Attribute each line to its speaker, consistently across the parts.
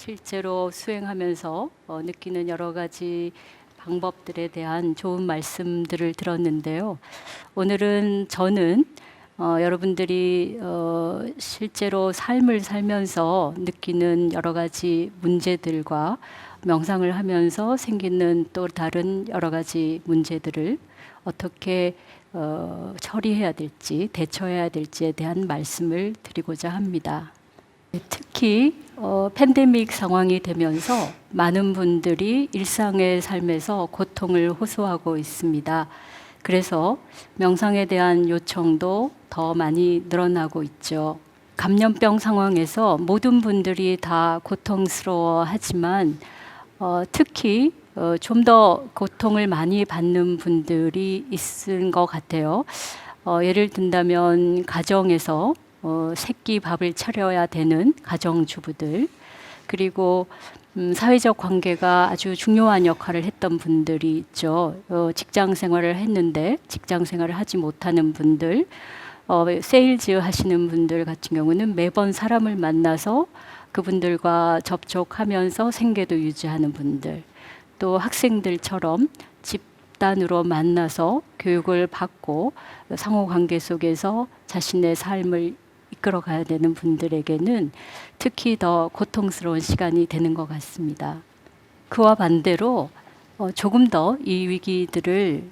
Speaker 1: 실제로 수행하면서 느끼는 여러 가지 방법들에 대한 좋은 말씀들을 들었는데요. 오늘은 저는 여러분들이 실제로 삶을 살면서 느끼는 여러 가지 문제들과 명상을 하면서 생기는 또 다른 여러 가지 문제들을 어떻게 처리해야 될지, 대처해야 될지에 대한 말씀을 드리고자 합니다. 특히 팬데믹 상황이 되면서 많은 분들이 일상의 삶에서 고통을 호소하고 있습니다. 그래서 명상에 대한 요청도 더 많이 늘어나고 있죠. 감염병 상황에서 모든 분들이 다 고통스러워 하지만 특히 좀 더 고통을 많이 받는 분들이 있은 것 같아요. 예를 든다면 가정에서 새끼 밥을 차려야 되는 가정주부들, 그리고 사회적 관계가 아주 중요한 역할을 했던 분들이 있죠. 직장 생활을 했는데 직장 생활을 하지 못하는 분들, 세일즈 하시는 분들 같은 경우는 매번 사람을 만나서 그분들과 접촉하면서 생계도 유지하는 분들, 또 학생들처럼 집단으로 만나서 교육을 받고 상호관계 속에서 자신의 삶을 이끌어 가야 되는 분들에게는 특히 더 고통스러운 시간이 되는 것 같습니다. 그와 반대로 조금 더 이 위기들을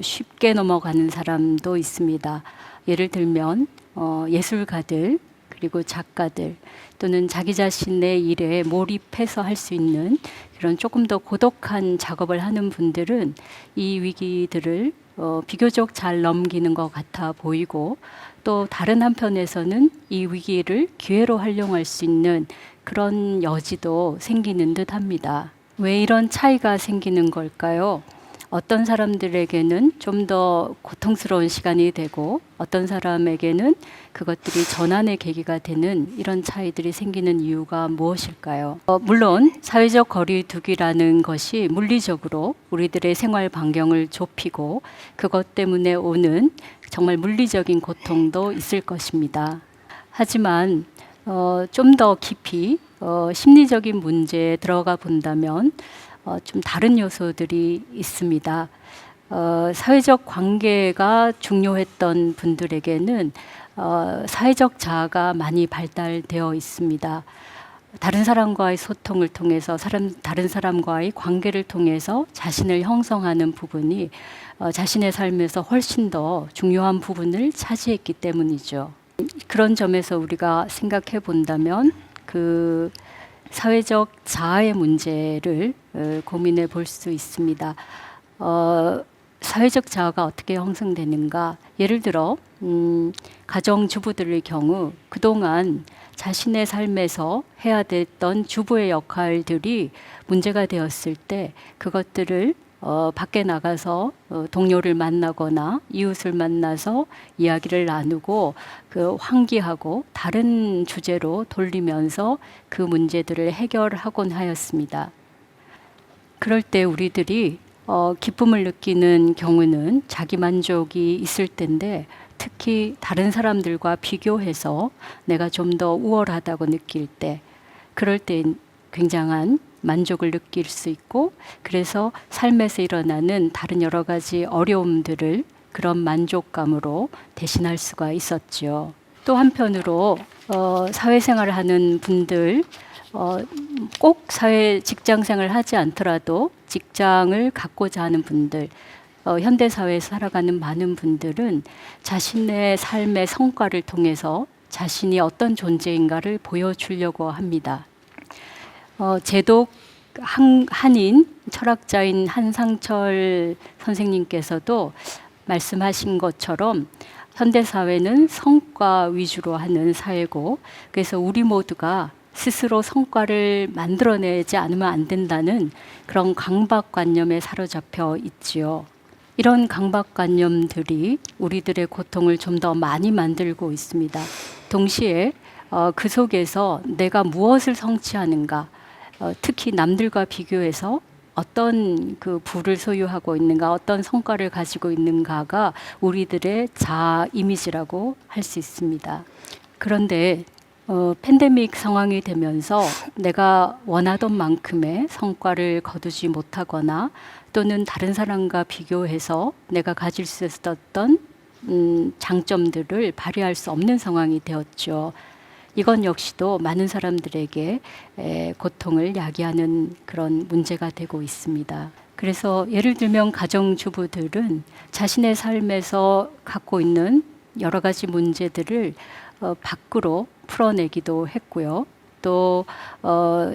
Speaker 1: 쉽게 넘어가는 사람도 있습니다. 예를 들면 예술가들, 그리고 작가들, 또는 자기 자신의 일에 몰입해서 할 수 있는 그런 조금 더 고독한 작업을 하는 분들은 이 위기들을 비교적 잘 넘기는 것 같아 보이고, 또 다른 한편에서는 이 위기를 기회로 활용할 수 있는 그런 여지도 생기는 듯 합니다. 왜 이런 차이가 생기는 걸까요? 어떤 사람들에게는 좀 더 고통스러운 시간이 되고 어떤 사람에게는 그것들이 전환의 계기가 되는 이런 차이들이 생기는 이유가 무엇일까요? 물론 사회적 거리두기라는 것이 물리적으로 우리들의 생활 반경을 좁히고 그것 때문에 오는 정말 물리적인 고통도 있을 것입니다. 하지만 좀 더 깊이 심리적인 문제에 들어가 본다면 좀 다른 요소들이 있습니다. 사회적 관계가 중요했던 분들에게는 사회적 자아가 많이 발달되어 있습니다. 다른 사람과의 소통을 통해서 다른 사람과의 관계를 통해서 자신을 형성하는 부분이 자신의 삶에서 훨씬 더 중요한 부분을 차지했기 때문이죠. 그런 점에서 우리가 생각해 본다면 그 사회적 자아의 문제를 고민해 볼 수 있습니다. 사회적 자아가 어떻게 형성되는가? 예를 들어 가정주부들의 경우 그동안 자신의 삶에서 해야 됐던 주부의 역할들이 문제가 되었을 때 그것들을 밖에 나가서 동료를 만나거나 이웃을 만나서 이야기를 나누고 그 환기하고 다른 주제로 돌리면서 그 문제들을 해결하곤 하였습니다. 그럴 때 우리들이 기쁨을 느끼는 경우는 자기 만족이 있을 텐데, 특히 다른 사람들과 비교해서 내가 좀 더 우월하다고 느낄 때, 그럴 때 굉장한 만족을 느낄 수 있고, 그래서 삶에서 일어나는 다른 여러 가지 어려움들을 그런 만족감으로 대신할 수가 있었죠. 또 한편으로 사회생활을 하는 분들, 꼭 직장생활을 하지 않더라도 직장을 갖고자 하는 분들, 현대사회에서 살아가는 많은 분들은 자신의 삶의 성과를 통해서 자신이 어떤 존재인가를 보여주려고 합니다. 제독 한인 철학자인 한상철 선생님께서도 말씀하신 것처럼 현대사회는 성과 위주로 하는 사회고, 그래서 우리 모두가 스스로 성과를 만들어내지 않으면 안 된다는 그런 강박관념에 사로잡혀 있지요. 이런 강박관념들이 우리들의 고통을 좀 더 많이 만들고 있습니다. 동시에 그 속에서 내가 무엇을 성취하는가, 특히 남들과 비교해서 어떤 그 부를 소유하고 있는가, 어떤 성과를 가지고 있는가가 우리들의 자아 이미지라고 할 수 있습니다. 그런데 팬데믹 상황이 되면서 내가 원하던 만큼의 성과를 거두지 못하거나 또는 다른 사람과 비교해서 내가 가질 수 있었던 장점들을 발휘할 수 없는 상황이 되었죠. 이건 역시도 많은 사람들에게 고통을 야기하는 그런 문제가 되고 있습니다. 그래서 예를 들면 가정주부들은 자신의 삶에서 갖고 있는 여러 가지 문제들을 밖으로 풀어내기도 했고요. 또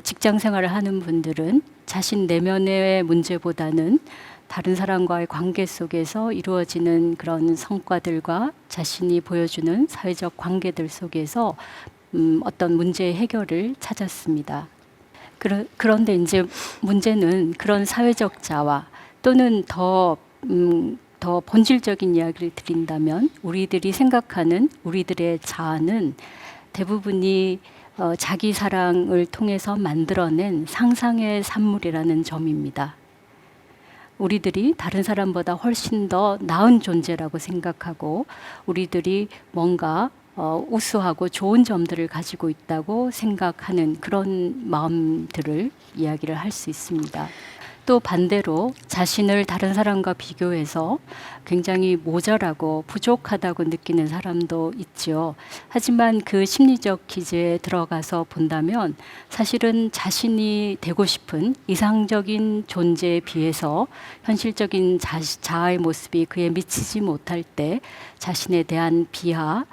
Speaker 1: 직장 생활을 하는 분들은 자신 내면의 문제보다는 다른 사람과의 관계 속에서 이루어지는 그런 성과들과 자신이 보여주는 사회적 관계들 속에서 어떤 문제의 해결을 찾았습니다. 그런데 이제 문제는 그런 사회적 자화 또는 더 본질적인 이야기를 드린다면 우리들이 생각하는 우리들의 자아는 대부분이 자기 사랑을 통해서 만들어낸 상상의 산물이라는 점입니다. 우리들이 다른 사람보다 훨씬 더 나은 존재라고 생각하고 우리들이 뭔가 우수하고 좋은 점들을 가지고 있다고 생각하는 그런 마음들을 이야기를 할 수 있습니다. 또 반대로 자신을 다른 사람과 비교해서 굉장히 모자라고 부족하다고 느끼는 사람도 있죠. 하지만 그 심리적 기제에 들어가서 본다면 사실은 자신이 되고 싶은 이상적인 존재에 비해서 현실적인 자아의 모습이 그에 미치지 못할 때 자신에 대한 비하,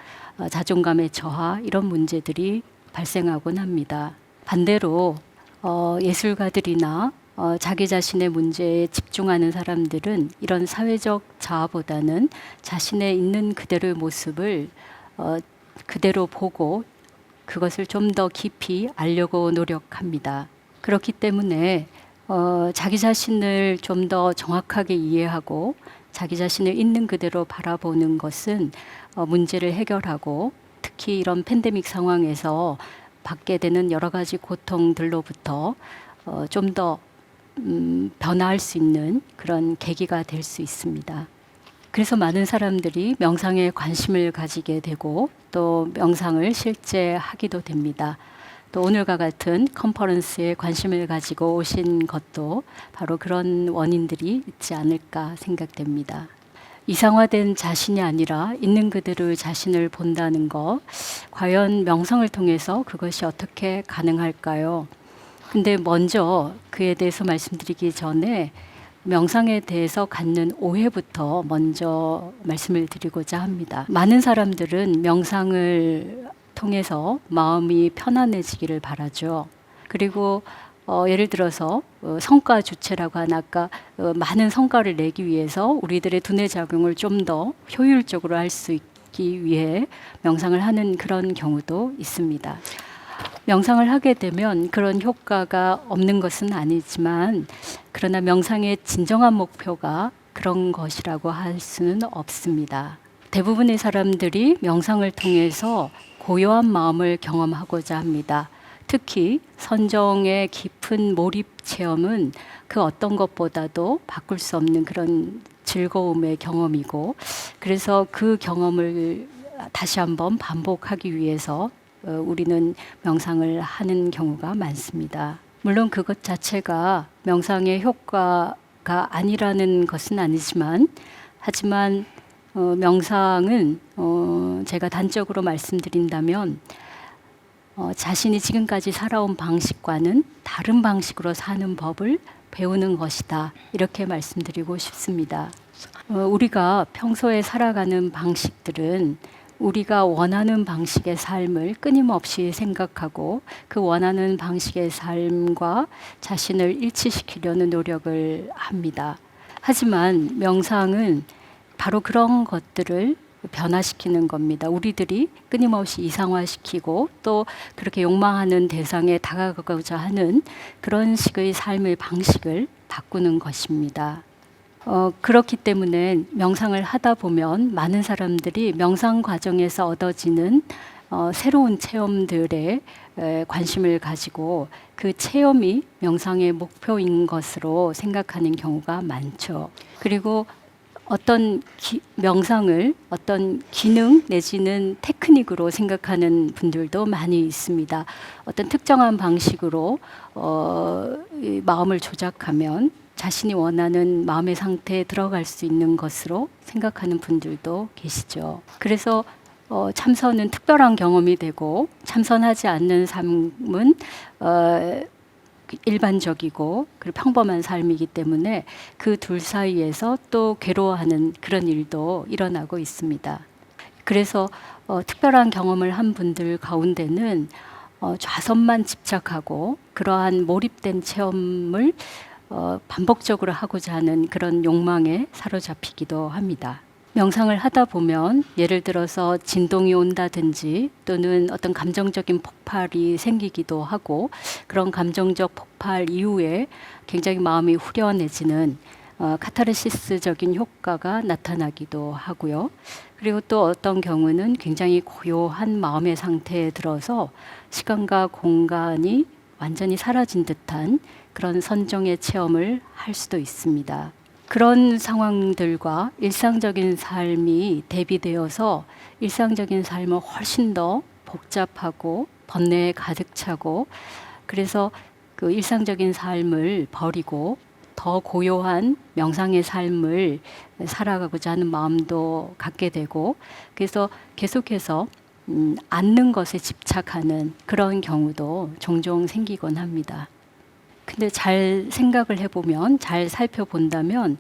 Speaker 1: 자존감의 저하 이런 문제들이 발생하곤 합니다. 반대로 예술가들이나 자기 자신의 문제에 집중하는 사람들은 이런 사회적 자아보다는 자신의 있는 그대로의 모습을 그대로 보고 그것을 좀 더 깊이 알려고 노력합니다. 그렇기 때문에 자기 자신을 좀 더 정확하게 이해하고 자기 자신을 있는 그대로 바라보는 것은 문제를 해결하고 특히 이런 팬데믹 상황에서 받게 되는 여러 가지 고통들로부터 좀 더 변화할 수 있는 그런 계기가 될 수 있습니다. 그래서 많은 사람들이 명상에 관심을 가지게 되고 또 명상을 실제 하기도 됩니다. 또 오늘과 같은 컨퍼런스에 관심을 가지고 오신 것도 바로 그런 원인들이 있지 않을까 생각됩니다. 이상화된 자신이 아니라 있는 그대로 자신을 본다는 것, 과연 명상을 통해서 그것이 어떻게 가능할까요? 근데 먼저 그에 대해서 말씀드리기 전에 명상에 대해서 갖는 오해부터 먼저 말씀을 드리고자 합니다. 많은 사람들은 명상을 통해서 마음이 편안해지기를 바라죠. 그리고 예를 들어서 성과 주체라고 한 아까 많은 성과를 내기 위해서 우리들의 두뇌 작용을 좀 더 효율적으로 할 수 있기 위해 명상을 하는 그런 경우도 있습니다. 명상을 하게 되면 그런 효과가 없는 것은 아니지만 그러나 명상의 진정한 목표가 그런 것이라고 할 수는 없습니다. 대부분의 사람들이 명상을 통해서 고요한 마음을 경험하고자 합니다. 특히 선정의 깊은 몰입 체험은 그 어떤 것보다도 바꿀 수 없는 그런 즐거움의 경험이고 그래서 그 경험을 다시 한번 반복하기 위해서 우리는 명상을 하는 경우가 많습니다. 물론 그것 자체가 명상의 효과가 아니라는 것은 아니지만 하지만 명상은 제가 단적으로 말씀드린다면 자신이 지금까지 살아온 방식과는 다른 방식으로 사는 법을 배우는 것이다. 이렇게 말씀드리고 싶습니다. 우리가 평소에 살아가는 방식들은 우리가 원하는 방식의 삶을 끊임없이 생각하고 그 원하는 방식의 삶과 자신을 일치시키려는 노력을 합니다. 하지만 명상은 바로 그런 것들을 변화시키는 겁니다. 우리들이 끊임없이 이상화시키고 또 그렇게 욕망하는 대상에 다가가고자 하는 그런 식의 삶의 방식을 바꾸는 것입니다. 그렇기 때문에 명상을 하다 보면 많은 사람들이 명상 과정에서 얻어지는 새로운 체험들에 관심을 가지고 그 체험이 명상의 목표인 것으로 생각하는 경우가 많죠. 그리고 어떤 명상을 어떤 기능 내지는 테크닉으로 생각하는 분들도 많이 있습니다. 어떤 특정한 방식으로 이 마음을 조작하면 자신이 원하는 마음의 상태에 들어갈 수 있는 것으로 생각하는 분들도 계시죠. 그래서 참선은 특별한 경험이 되고 참선하지 않는 삶은 일반적이고 그리고 평범한 삶이기 때문에 그 둘 사이에서 또 괴로워하는 그런 일도 일어나고 있습니다. 그래서 특별한 경험을 한 분들 가운데는 좌선만 집착하고 그러한 몰입된 체험을 반복적으로 하고자 하는 그런 욕망에 사로잡히기도 합니다. 명상을 하다 보면 예를 들어서 진동이 온다든지 또는 어떤 감정적인 폭발이 생기기도 하고 그런 감정적 폭발 이후에 굉장히 마음이 후련해지는 카타르시스적인 효과가 나타나기도 하고요. 그리고 또 어떤 경우는 굉장히 고요한 마음의 상태에 들어서 시간과 공간이 완전히 사라진 듯한 그런 선정의 체험을 할 수도 있습니다. 그런 상황들과 일상적인 삶이 대비되어서 일상적인 삶은 훨씬 더 복잡하고 번뇌에 가득 차고 그래서 그 일상적인 삶을 버리고 더 고요한 명상의 삶을 살아가고자 하는 마음도 갖게 되고 그래서 계속해서 앉는 것에 집착하는 그런 경우도 종종 생기곤 합니다. 근데 잘 생각을 해보면, 잘 살펴본다면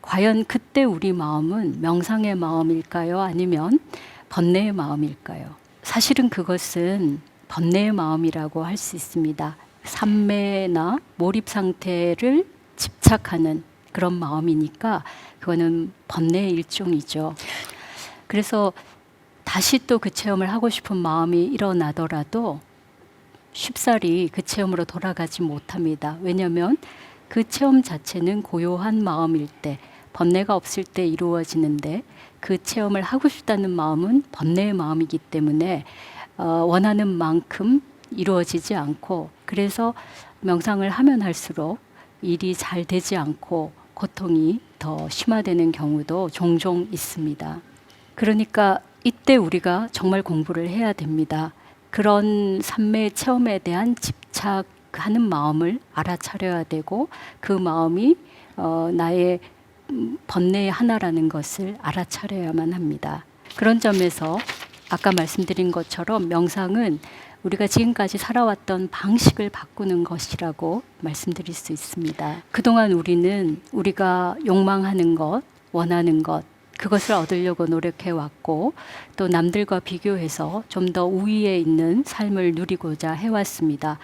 Speaker 1: 과연 그때 우리 마음은 명상의 마음일까요? 아니면 번뇌의 마음일까요? 사실은 그것은 번뇌의 마음이라고 할 수 있습니다. 삼매나 몰입 상태를 집착하는 그런 마음이니까 그거는 번뇌의 일종이죠. 그래서 다시 또 그 체험을 하고 싶은 마음이 일어나더라도 쉽사리 그 체험으로 돌아가지 못합니다. 왜냐하면 그 체험 자체는 고요한 마음일 때, 번뇌가 없을 때 이루어지는데 그 체험을 하고 싶다는 마음은 번뇌의 마음이기 때문에 원하는 만큼 이루어지지 않고 그래서 명상을 하면 할수록 일이 잘 되지 않고 고통이 더 심화되는 경우도 종종 있습니다. 그러니까 이때 우리가 정말 공부를 해야 됩니다. 그런 삼매 체험에 대한 집착하는 마음을 알아차려야 되고 그 마음이 나의 번뇌의 하나라는 것을 알아차려야만 합니다. 그런 점에서 아까 말씀드린 것처럼 명상은 우리가 지금까지 살아왔던 방식을 바꾸는 것이라고 말씀드릴 수 있습니다. 그동안 우리는 우리가 욕망하는 것, 원하는 것, 그것을 얻으려고 노력해왔고 또 남들과 비교해서 좀 더 우위에 있는 삶을 누리고자 해왔습니다.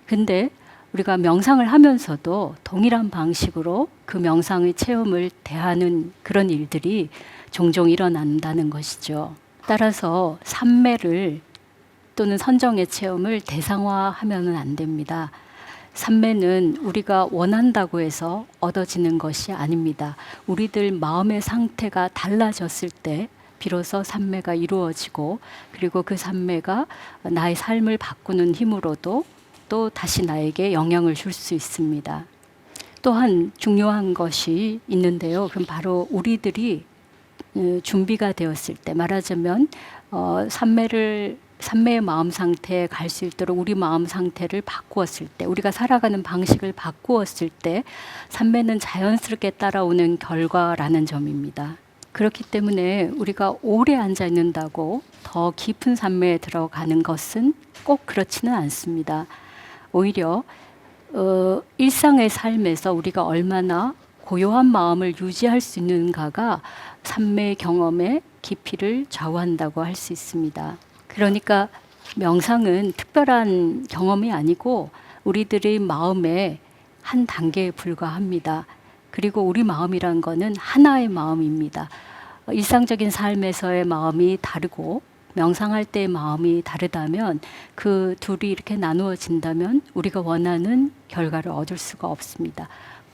Speaker 1: 근데 우리가 명상을 하면서도 동일한 방식으로 그 명상의 체험을 대하는 그런 일들이 종종 일어난다는 것이죠. 따라서 삼매를 또는 선정의 체험을 대상화하면 안 됩니다. 삼매는 우리가 원한다고 해서 얻어지는 것이 아닙니다. 우리들 마음의 상태가 달라졌을 때 비로소 삼매가 이루어지고 그리고 그 삼매가 나의 삶을 바꾸는 힘으로도 또 다시 나에게 영향을 줄 수 있습니다. 또한 중요한 것이 있는데요. 그럼 바로 우리들이 준비가 되었을 때 말하자면 삼매의 마음 상태에 갈 수 있도록 우리 마음 상태를 바꾸었을 때 우리가 살아가는 방식을 바꾸었을 때 삼매는 자연스럽게 따라오는 결과라는 점입니다. 그렇기 때문에 우리가 오래 앉아 있는다고 더 깊은 삼매에 들어가는 것은 꼭 그렇지는 않습니다. 오히려 일상의 삶에서 우리가 얼마나 고요한 마음을 유지할 수 있는가가 삼매 경험의 깊이를 좌우한다고 할 수 있습니다. 그러니까 명상은 특별한 경험이 아니고 우리들의 마음의 한 단계에 불과합니다. 그리고 우리 마음이란 거는 하나의 마음입니다. 일상적인 삶에서의 마음이 다르고 명상할 때의 마음이 다르다면 그 둘이 이렇게 나누어진다면 우리가 원하는 결과를 얻을 수가 없습니다.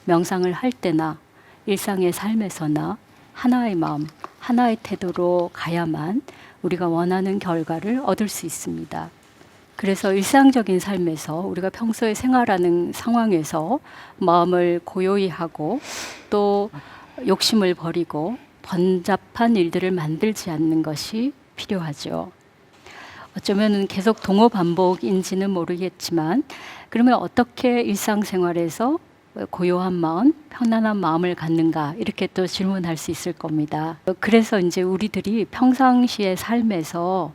Speaker 1: 명상을 할 때나 일상의 삶에서나 하나의 마음, 하나의 태도로 가야만 우리가 원하는 결과를 얻을 수 있습니다. 그래서 일상적인 삶에서 우리가 평소에 생활하는 상황에서 마음을 고요히 하고 또 욕심을 버리고 번잡한 일들을 만들지 않는 것이 필요하죠. 어쩌면 계속 동호 반복인지는 모르겠지만, 그러면 어떻게 일상생활에서 고요한 마음, 편안한 마음을 갖는가, 이렇게 또 질문할 수 있을 겁니다. 그래서 이제 우리들이 평상시의 삶에서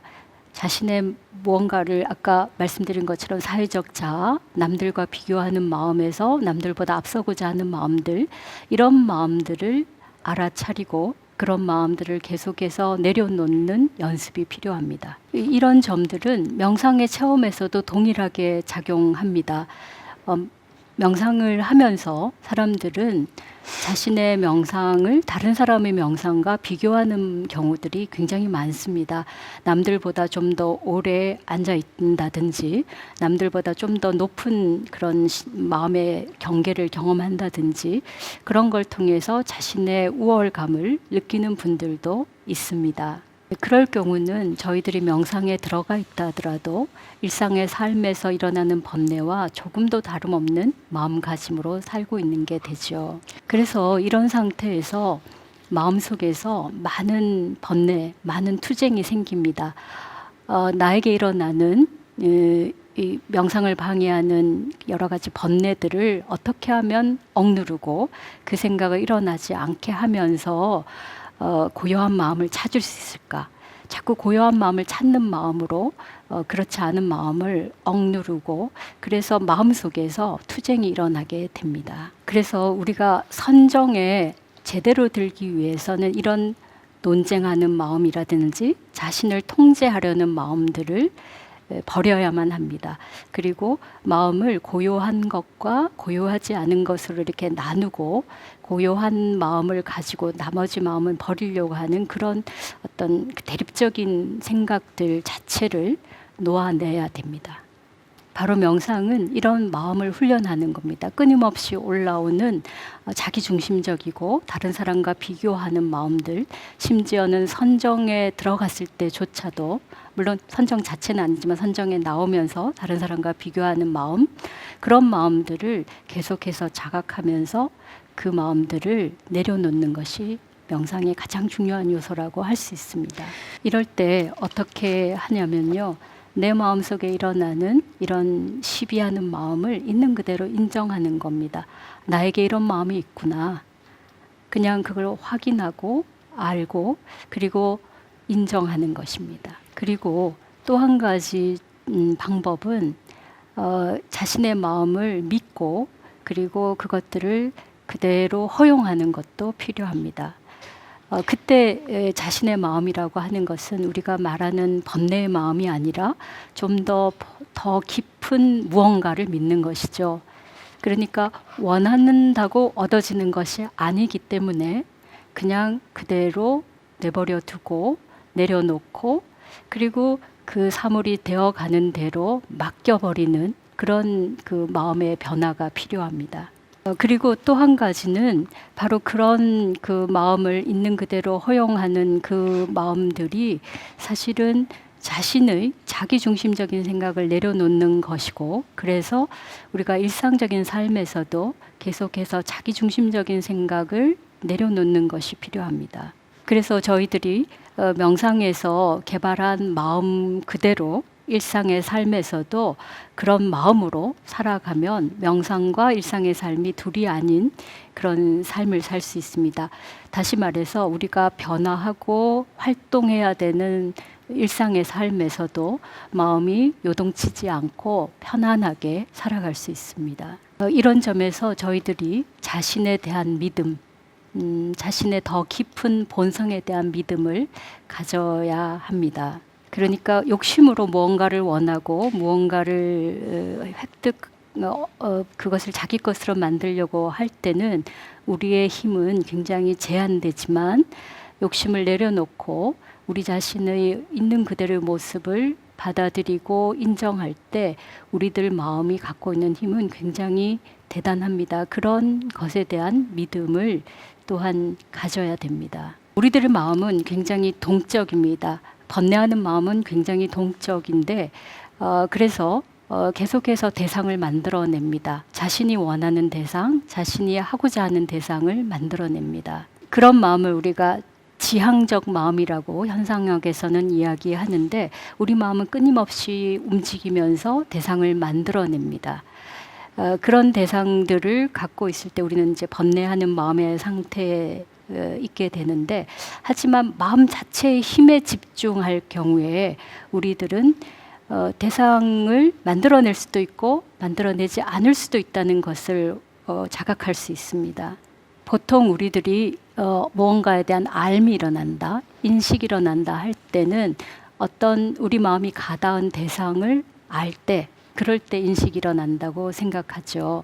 Speaker 1: 자신의 무언가를 아까 말씀드린 것처럼 사회적 자아, 남들과 비교하는 마음에서 남들보다 앞서고자 하는 마음들, 이런 마음들을 알아차리고 그런 마음들을 계속해서 내려놓는 연습이 필요합니다. 이런 점들은 명상의 체험에서도 동일하게 작용합니다. 명상을 하면서 사람들은 자신의 명상을 다른 사람의 명상과 비교하는 경우들이 굉장히 많습니다. 남들보다 좀 더 오래 앉아 있다든지, 남들보다 좀 더 높은 그런 마음의 경계를 경험한다든지, 그런 걸 통해서 자신의 우월감을 느끼는 분들도 있습니다. 그럴 경우는 저희들이 명상에 들어가 있다 하더라도 일상의 삶에서 일어나는 번뇌와 조금도 다름없는 마음가짐으로 살고 있는 게 되죠. 그래서 이런 상태에서 마음속에서 많은 번뇌, 많은 투쟁이 생깁니다. 나에게 일어나는 이 명상을 방해하는 여러 가지 번뇌들을 어떻게 하면 억누르고 그 생각을 일어나지 않게 하면서 고요한 마음을 찾을 수 있을까? 자꾸 고요한 마음을 찾는 마음으로 그렇지 않은 마음을 억누르고, 그래서 마음속에서 투쟁이 일어나게 됩니다. 그래서 우리가 선정에 제대로 들기 위해서는 이런 논쟁하는 마음이라든지 자신을 통제하려는 마음들을 버려야만 합니다. 그리고 마음을 고요한 것과 고요하지 않은 것으로 이렇게 나누고, 고요한 마음을 가지고 나머지 마음을 버리려고 하는 그런 어떤 대립적인 생각들 자체를 놓아내야 됩니다. 바로 명상은 이런 마음을 훈련하는 겁니다. 끊임없이 올라오는 자기중심적이고 다른 사람과 비교하는 마음들, 심지어는 선정에 들어갔을 때조차도, 물론 선정 자체는 아니지만 선정에 나오면서 다른 사람과 비교하는 마음, 그런 마음들을 계속해서 자각하면서 그 마음들을 내려놓는 것이 명상의 가장 중요한 요소라고 할 수 있습니다. 이럴 때 어떻게 하냐면요, 내 마음속에 일어나는 이런 시비하는 마음을 있는 그대로 인정하는 겁니다. 나에게 이런 마음이 있구나. 그냥 그걸 확인하고 알고, 그리고 인정하는 것입니다. 그리고 또 한 가지 방법은 자신의 마음을 믿고, 그리고 그것들을 그대로 허용하는 것도 필요합니다. 그때 자신의 마음이라고 하는 것은 우리가 말하는 번뇌의 마음이 아니라 좀 더 깊은 무언가를 믿는 것이죠. 그러니까 원한다고 얻어지는 것이 아니기 때문에 그냥 그대로 내버려 두고 내려놓고, 그리고 그 사물이 되어가는 대로 맡겨버리는 그런 그 마음의 변화가 필요합니다. 그리고 또 한 가지는 바로 그런 그 마음을 있는 그대로 허용하는 그 마음들이 사실은 자신의 자기중심적인 생각을 내려놓는 것이고, 그래서 우리가 일상적인 삶에서도 계속해서 자기중심적인 생각을 내려놓는 것이 필요합니다. 그래서 저희들이 명상에서 개발한 마음 그대로 일상의 삶에서도 그런 마음으로 살아가면 명상과 일상의 삶이 둘이 아닌 그런 삶을 살 수 있습니다. 다시 말해서 우리가 변화하고 활동해야 되는 일상의 삶에서도 마음이 요동치지 않고 편안하게 살아갈 수 있습니다. 이런 점에서 저희들이 자신에 대한 믿음, 자신의 더 깊은 본성에 대한 믿음을 가져야 합니다. 그러니까 욕심으로 무언가를 원하고 무언가를 그것을 자기 것으로 만들려고 할 때는 우리의 힘은 굉장히 제한되지만, 욕심을 내려놓고 우리 자신의 있는 그대로의 모습을 받아들이고 인정할 때 우리들 마음이 갖고 있는 힘은 굉장히 대단합니다. 그런 것에 대한 믿음을 또한 가져야 됩니다. 우리들의 마음은 굉장히 동적입니다. 번뇌하는 마음은 굉장히 동적인데, 그래서 계속해서 대상을 만들어냅니다. 자신이 원하는 대상, 자신이 하고자 하는 대상을 만들어냅니다. 그런 마음을 우리가 지향적 마음이라고 현상학에서는 이야기하는데, 우리 마음은 끊임없이 움직이면서 대상을 만들어냅니다. 그런 대상들을 갖고 있을 때 우리는 이제 번뇌하는 마음의 상태에 있게 되는데, 하지만 마음 자체의 힘에 집중할 경우에 우리들은 대상을 만들어낼 수도 있고 만들어내지 않을 수도 있다는 것을 자각할 수 있습니다. 보통 우리들이 무언가에 대한 알미 일어난다, 인식이 일어난다 할 때는 어떤 우리 마음이 가닿은 대상을 알 때, 그럴 때 인식이 일어난다고 생각하죠.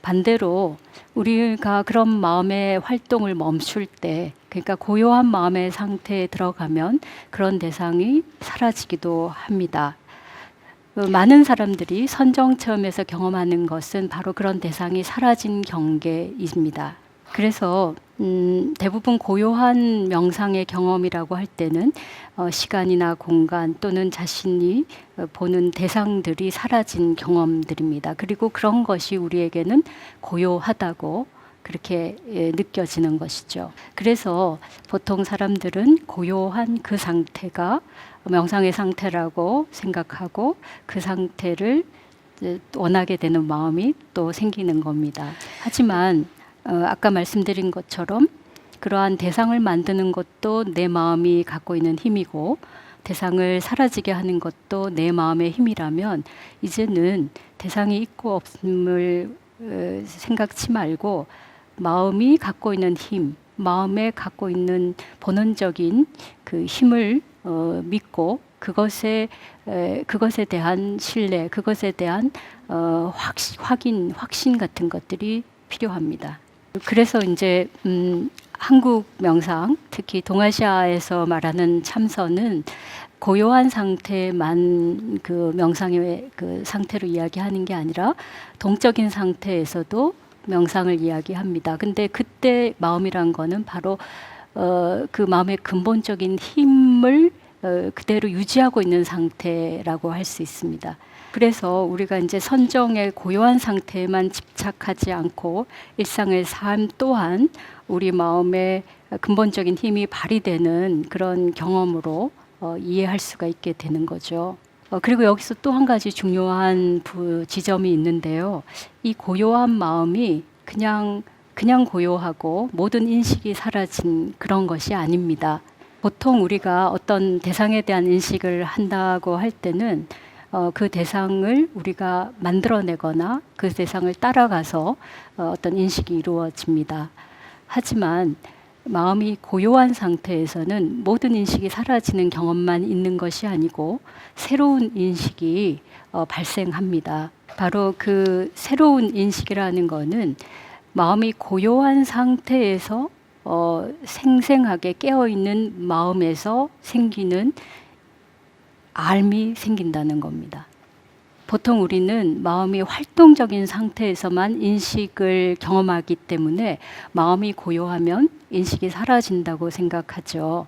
Speaker 1: 반대로 우리가 그런 마음의 활동을 멈출 때, 그러니까 고요한 마음의 상태에 들어가면 그런 대상이 사라지기도 합니다. 많은 사람들이 선정 체험에서 경험하는 것은 바로 그런 대상이 사라진 경계입니다. 그래서 대부분 고요한 명상의 경험이라고 할 때는 시간이나 공간 또는 자신이 보는 대상들이 사라진 경험들입니다. 그리고 그런 것이 우리에게는 고요하다고 그렇게 느껴지는 것이죠. 그래서 보통 사람들은 고요한 그 상태가 명상의 상태라고 생각하고 그 상태를 원하게 되는 마음이 또 생기는 겁니다. 하지만 아까 말씀드린 것처럼 그러한 대상을 만드는 것도 내 마음이 갖고 있는 힘이고, 대상을 사라지게 하는 것도 내 마음의 힘이라면, 이제는 대상이 있고 없음을 생각치 말고 마음이 갖고 있는 힘, 마음에 갖고 있는 본원적인 그 힘을 믿고 그것에 대한 신뢰, 그것에 대한 확신 같은 것들이 필요합니다. 그래서 이제 한국 명상, 특히 동아시아에서 말하는 참선은 고요한 상태만 그 명상의 그 상태로 이야기하는 게 아니라 동적인 상태에서도 명상을 이야기합니다. 근데 그때 마음이란 거는 바로 그 마음의 근본적인 힘을 그대로 유지하고 있는 상태라고 할 수 있습니다. 그래서 우리가 이제 선정의 고요한 상태에만 집착하지 않고 일상의 삶 또한 우리 마음의 근본적인 힘이 발휘되는 그런 경험으로 이해할 수가 있게 되는 거죠. 그리고 여기서 또 한 가지 중요한 지점이 있는데요. 이 고요한 마음이 그냥 고요하고 모든 인식이 사라진 그런 것이 아닙니다. 보통 우리가 어떤 대상에 대한 인식을 한다고 할 때는 그 대상을 우리가 만들어내거나 그 대상을 따라가서 어떤 인식이 이루어집니다. 하지만 마음이 고요한 상태에서는 모든 인식이 사라지는 경험만 있는 것이 아니고 새로운 인식이 발생합니다. 바로 그 새로운 인식이라는 것은 마음이 고요한 상태에서 생생하게 깨어있는 마음에서 생기는 알미 생긴다는 겁니다. 보통 우리는 마음이 활동적인 상태에서만 인식을 경험하기 때문에 마음이 고요하면 인식이 사라진다고 생각하죠.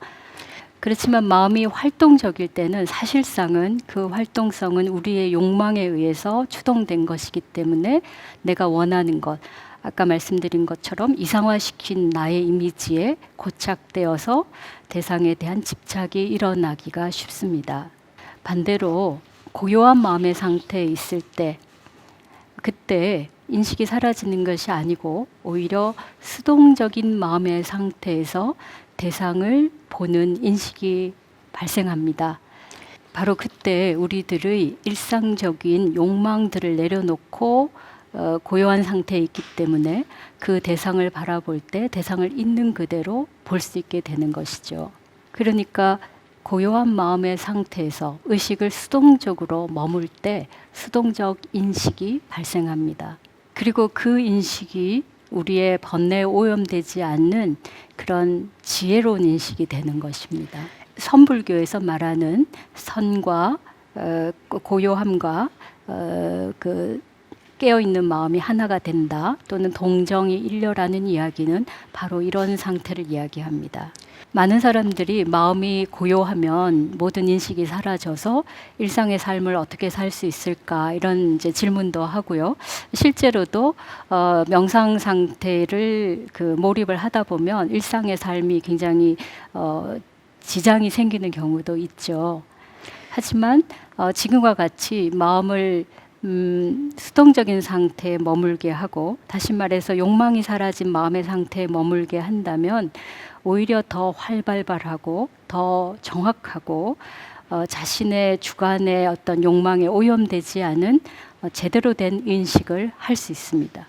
Speaker 1: 그렇지만 마음이 활동적일 때는 사실상은 그 활동성은 우리의 욕망에 의해서 추동된 것이기 때문에 내가 원하는 것, 아까 말씀드린 것처럼 이상화시킨 나의 이미지에 고착되어서 대상에 대한 집착이 일어나기가 쉽습니다. 반대로 고요한 마음의 상태에 있을 때, 그때 인식이 사라지는 것이 아니고 오히려 수동적인 마음의 상태에서 대상을 보는 인식이 발생합니다. 바로 그때 우리들의 일상적인 욕망들을 내려놓고 고요한 상태에 있기 때문에 그 대상을 바라볼 때 대상을 있는 그대로 볼 수 있게 되는 것이죠. 그러니까 고요한 마음의 상태에서 의식을 수동적으로 머물 때 수동적 인식이 발생합니다. 그리고 그 인식이 우리의 번뇌에 오염되지 않는 그런 지혜로운 인식이 되는 것입니다. 선불교에서 말하는 선과 고요함과 그 깨어있는 마음이 하나가 된다, 또는 동정이 일려라는 이야기는 바로 이런 상태를 이야기합니다. 많은 사람들이 마음이 고요하면 모든 인식이 사라져서 일상의 삶을 어떻게 살 수 있을까 이런 이제 질문도 하고요. 실제로도 명상 상태를 몰입을 하다 보면 일상의 삶이 굉장히 지장이 생기는 경우도 있죠. 하지만 지금과 같이 마음을 수동적인 상태에 머물게 하고, 다시 말해서 욕망이 사라진 마음의 상태에 머물게 한다면 오히려 더 활발하고 더 정확하고 자신의 주관의 어떤 욕망에 오염되지 않은 제대로 된 인식을 할 수 있습니다.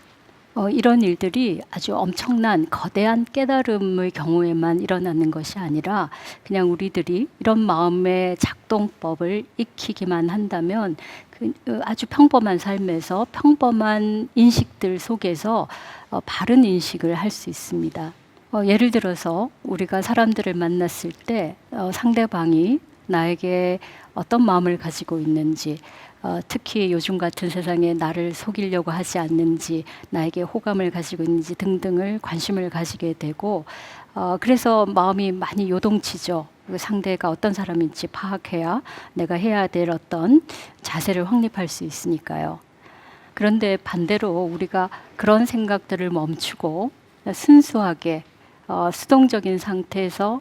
Speaker 1: 이런 일들이 아주 엄청난 거대한 깨달음의 경우에만 일어나는 것이 아니라 그냥 우리들이 이런 마음의 작동법을 익히기만 한다면 아주 평범한 삶에서 평범한 인식들 속에서 바른 인식을 할 수 있습니다. 예를 들어서 우리가 사람들을 만났을 때 상대방이 나에게 어떤 마음을 가지고 있는지, 특히 요즘 같은 세상에 나를 속이려고 하지 않는지, 나에게 호감을 가지고 있는지 등등을 관심을 가지게 되고, 그래서 마음이 많이 요동치죠. 상대가 어떤 사람인지 파악해야 내가 해야 될 어떤 자세를 확립할 수 있으니까요. 그런데 반대로 우리가 그런 생각들을 멈추고 순수하게 수동적인 상태에서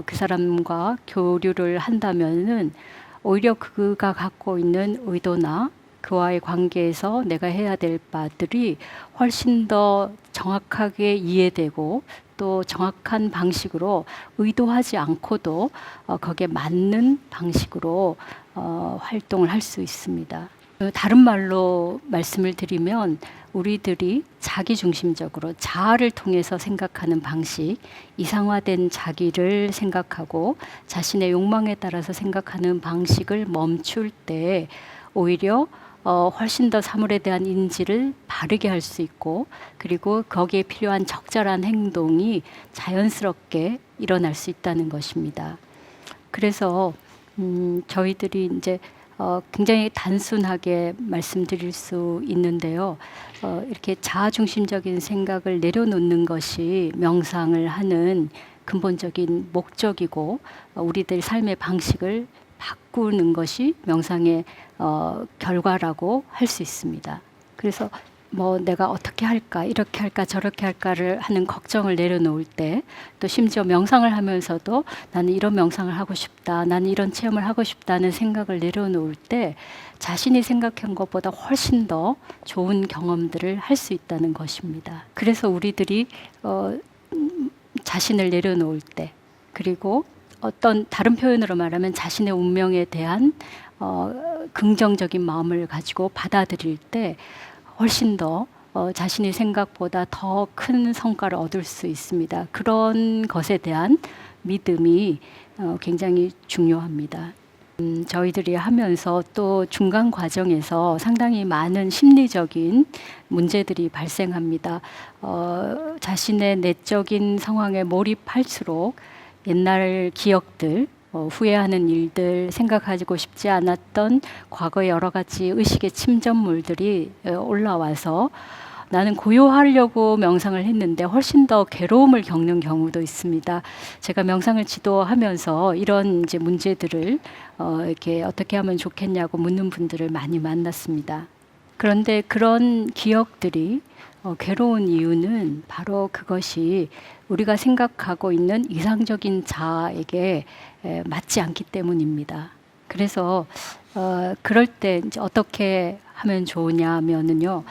Speaker 1: 그 사람과 교류를 한다면은 오히려 그가 갖고 있는 의도나 그와의 관계에서 내가 해야 될 바들이 훨씬 더 정확하게 이해되고 또 정확한 방식으로 의도하지 않고도 거기에 맞는 방식으로 활동을 할 수 있습니다. 다른 말로 말씀을 드리면 우리들이 자기중심적으로 자아를 통해서 생각하는 방식, 이상화된 자기를 생각하고 자신의 욕망에 따라서 생각하는 방식을 멈출 때 오히려 훨씬 더 사물에 대한 인지를 바르게 할 수 있고, 그리고 거기에 필요한 적절한 행동이 자연스럽게 일어날 수 있다는 것입니다. 그래서 저희들이 이제 굉장히 단순하게 말씀드릴 수 있는데요. 이렇게 자아중심적인 생각을 내려놓는 것이 명상을 하는 근본적인 목적이고, 우리들 삶의 방식을 바꾸는 것이 명상의 결과라고 할 수 있습니다. 그래서 내가 어떻게 할까, 이렇게 할까, 저렇게 할까를 하는 걱정을 내려놓을 때, 또 심지어 명상을 하면서도 나는 이런 명상을 하고 싶다, 나는 이런 체험을 하고 싶다는 생각을 내려놓을 때 자신이 생각한 것보다 훨씬 더 좋은 경험들을 할 수 있다는 것입니다. 그래서 우리들이 자신을 내려놓을 때, 그리고 어떤 다른 표현으로 말하면 자신의 운명에 대한 긍정적인 마음을 가지고 받아들일 때 훨씬 더 자신의 생각보다 더 큰 성과를 얻을 수 있습니다. 그런 것에 대한 믿음이 굉장히 중요합니다. 저희들이 하면서 또 중간 과정에서 상당히 많은 심리적인 문제들이 발생합니다. 자신의 내적인 상황에 몰입할수록 옛날 기억들, 후회하는 일들, 생각하고 싶지 않았던 과거의 여러 가지 의식의 침전물들이 올라와서 나는 고요하려고 명상을 했는데 훨씬 더 괴로움을 겪는 경우도 있습니다. 제가 명상을 지도하면서 이런 이제 문제들을 이렇게 어떻게 하면 좋겠냐고 묻는 분들을 많이 만났습니다. 그런데 그런 기억들이 괴로운 이유는 바로 그것이 우리가 생각하고 있는 이상적인 자아에게 맞지 않기 때문입니다. 그래서 그럴 때 이제 어떻게 하면 좋으냐면은요,